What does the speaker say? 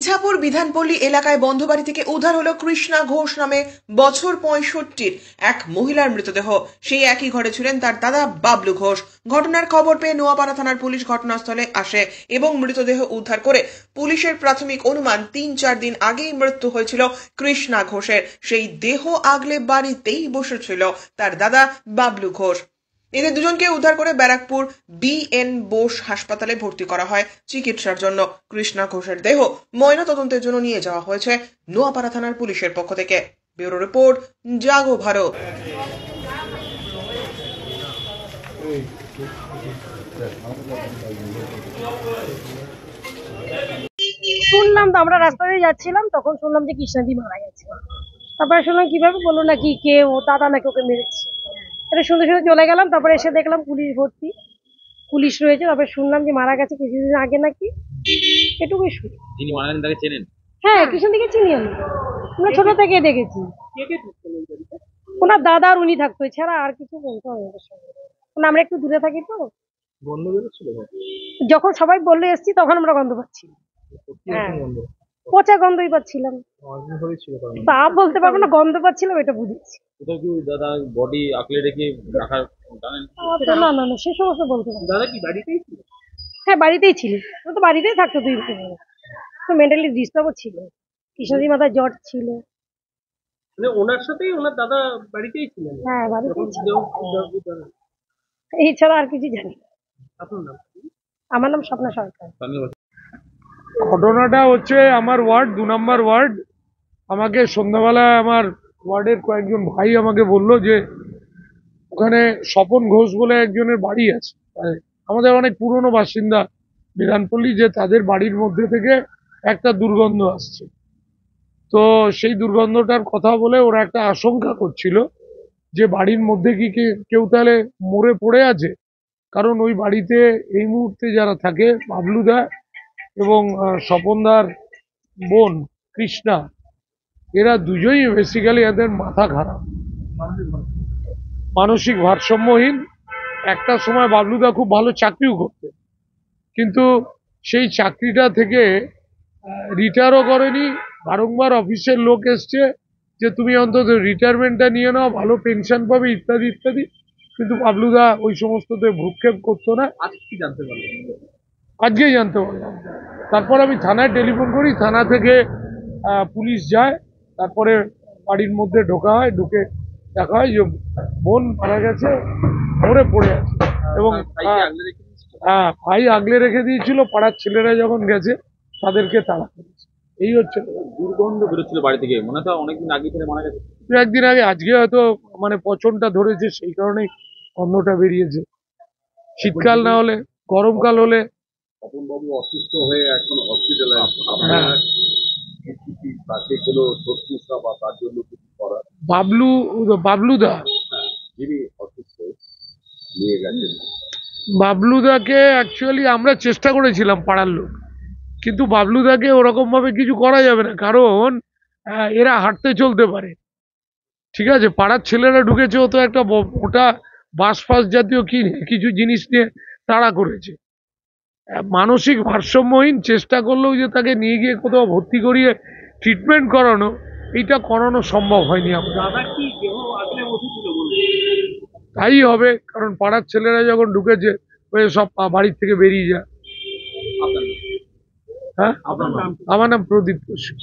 ইছাপুর বিধানপল্লী এলাকায় বন্ধ বাড়ি থেকে উদ্ধার হলো কৃষ্ণা ঘোষ নামে বছর 65 এক মহিলার মৃতদেহ। সেই একই ঘরে ছিলেন তার দাদা বাবলু ঘোষ। ঘটনার খবর পেয়ে নোয়াপাড়া থানার পুলিশ ঘটনাস্থলে আসে এবং মৃতদেহ উদ্ধার করে। পুলিশের প্রাথমিক অনুমান 3-4 দিন আগেই মৃত্যু হয়েছিল কৃষ্ণা ঘোষের। সেই দেহ আগলে বাড়িতেই বসেছিল তার দাদা বাবলু ঘোষ। এদের দুজনকে উদ্ধার করে ব্যারাকপুর BN বোস হাসপাতালে ভর্তি করা হয় চিকিৎসার জন্য। কৃষ্ণা ঘোষের দেহ ময়না তদন্তের জন্য নিয়ে যাওয়া হয়েছে নোয়াপাড়া থানার পুলিশের পক্ষ থেকে। ব্যুরো রিপোর্ট, জাগো ভারত। শুনলাম তো, আমরা রাস্তা দিয়ে যাচ্ছিলাম, তখন শুনলাম যে কৃষ্ণাদি মারা গেছে। তারপরে শুনলাম কিভাবে বললো নাকি কে ও দাদা নাকি ওকে মেরেছে। এটা শুনতে শুনতে চলে গেলাম, তারপরে এসে দেখলাম পুলিশ ভর্তি, পুলিশ রয়েছে। তারপরে শুনলাম যে মারা গেছে কিছুদিন আগে নাকি, এটুকুই শুনি। যিনি মারা গেছেন তাকে চেনেন? হ্যাঁ, কৃষ্ণাদিকে চিনি আমি, আমরা ছোট থেকে দেখেছি। ওনার দাদা আর উনি থাকতো, এছাড়া আর কিছু বলতো আমাদের সঙ্গে। আমরা একটু দূরে থাকি তো। গন্ধ বেরোচ্ছিল যখন সবাই বললে এসছি তখন আমরা গন্ধ পাচ্ছি। হ্যাঁ, পচা গন্ধই পাচ্ছিলাম। তা বলতে পারবো না, গন্ধ পাচ্ছিলাম এটা বুঝেছি। এটা কি দাদা বডি আঁকলে রেখে রাখার জানেন? না না না, সে সমস্ত বলতে পারবো। দাদা কি বাড়িতেই ছিল? হ্যাঁ, বাড়িতেই ছিল। ও তো বাড়িতেই থাকতো 2 বছর। তো মেন্টালি ডিস্টার্বও ছিল, কৃষ্ণাদির মাথায় জ্বর ছিল। মানে ওনার সাথেই ওনার দাদা বাড়িতেই ছিলেন? হ্যাঁ, বাড়িতেই ছিল। এছাড়া আর কিছু জানি না। আপনার নাম? আমার নাম স্বপ্না সরকার। ঘটনাটা হচ্ছে আমার ওয়ার্ড 2 নম্বর ওয়ার্ড। আমাকে সন্ধ্যাবেলায় আমার ওয়ার্ডের কয়েকজন ভাই আমাকে বলল যে ওখানে স্বপন ঘোষ বলে একজনের বাড়ি আছে, আমাদের অনেক পুরনো বাসিন্দা বিধানপল্লী, যে তাদের বাড়ির মধ্যে থেকে একটা দুর্গন্ধ আসছে। তো সেই দুর্গন্ধটার কথা বলে ওরা একটা আশঙ্কা করছিল যে বাড়ির মধ্যে কি কেউ তাহলে মরে পড়ে আছে। কারণ ওই বাড়িতে এই মুহূর্তে যারা থাকে বাবলুদা এবং স্বপনদার বোন কৃষ্ণা, এরা দুজনই বেসিক্যালি এদের মাথা খারাপ, মানসিক ভারসাম্যহীন। একটা সময় বাবলুদা খুব ভালো চাকরিও করতেন, কিন্তু সেই চাকরিটা থেকে রিটায়ারও করেনি। বারংবার অফিসের লোক এসছে যে তুমি অন্তত রিটায়ারমেন্টটা নিয়ে নাও, ভালো পেনশন পাবে ইত্যাদি ইত্যাদি, কিন্তু বাবলুদা ওই সমস্ততে ভ্রুক্ষেপ করতো না। আজকে জানতে পারলেন? আজকেই জানতে পারলাম। তারপর আমি থানায় টেলিফোন করি, থানা থেকে পুলিশ যায়, তারপরে বাড়ির মধ্যে ঢোকা হয়, ঢুকে দেখা হয় যে বোন মারা গেছে, মরে পড়ে আছে। এবং হ্যাঁ, ভাই আগলে রেখে দিয়েছিল, পাড়ার ছেলেরা যখন গেছে তাদেরকে তাড়া করেছে। এই হচ্ছে দুর্গন্ধ বেরোচ্ছিল বাড়ি থেকে, মনে হয় অনেকদিন আগে থেকে মারা গেছে। 1 দিন আগে, আজকে হয়তো মানে পচনটা ধরেছে, সেই কারণেই গন্ধটা বেরিয়েছে। শীতকাল না হলে, গরমকাল হলে। বাবু অসুস্থ হয়ে এখন হসপিটালে আছে, আপনারা তাকে কোনো শুশ্রূষা বা তার জন্য কিছু করা? বাবলুদা যিনি অসুস্থ নিয়ে গেছেন, বাবলুদাকে অ্যাকচুয়ালি আমরা চেষ্টা করেছিলাম পাড়ার লোক, কিন্তু বাবলুদাকে ওরকম ভাবে কিছু করা যাবে না, কারণ এরা হাঁটতে চলতে পারে, ঠিক আছে। পাড়ার ছেলেরা ঢুকেছে, ও তো একটা মোটা বাঁশ ফাঁস জাতীয় কিছু জিনিস নিয়ে তাড়া করেছে। মানসিক ভারসাম্যহীন, চেষ্টা করলেও যে তাকে নিয়ে গিয়ে কোথাও ভর্তি করিয়ে ট্রিটমেন্ট করানো, এইটা করানো সম্ভব হয়নি আমাদের। তাই হবে, কারণ পাড়ার ছেলেরা যখন ঢুকেছে সব বাড়ির থেকে বেরিয়ে যায়। আপনার হ্যাঁ, আপনার নাম? আমার নাম প্রদীপ বসু।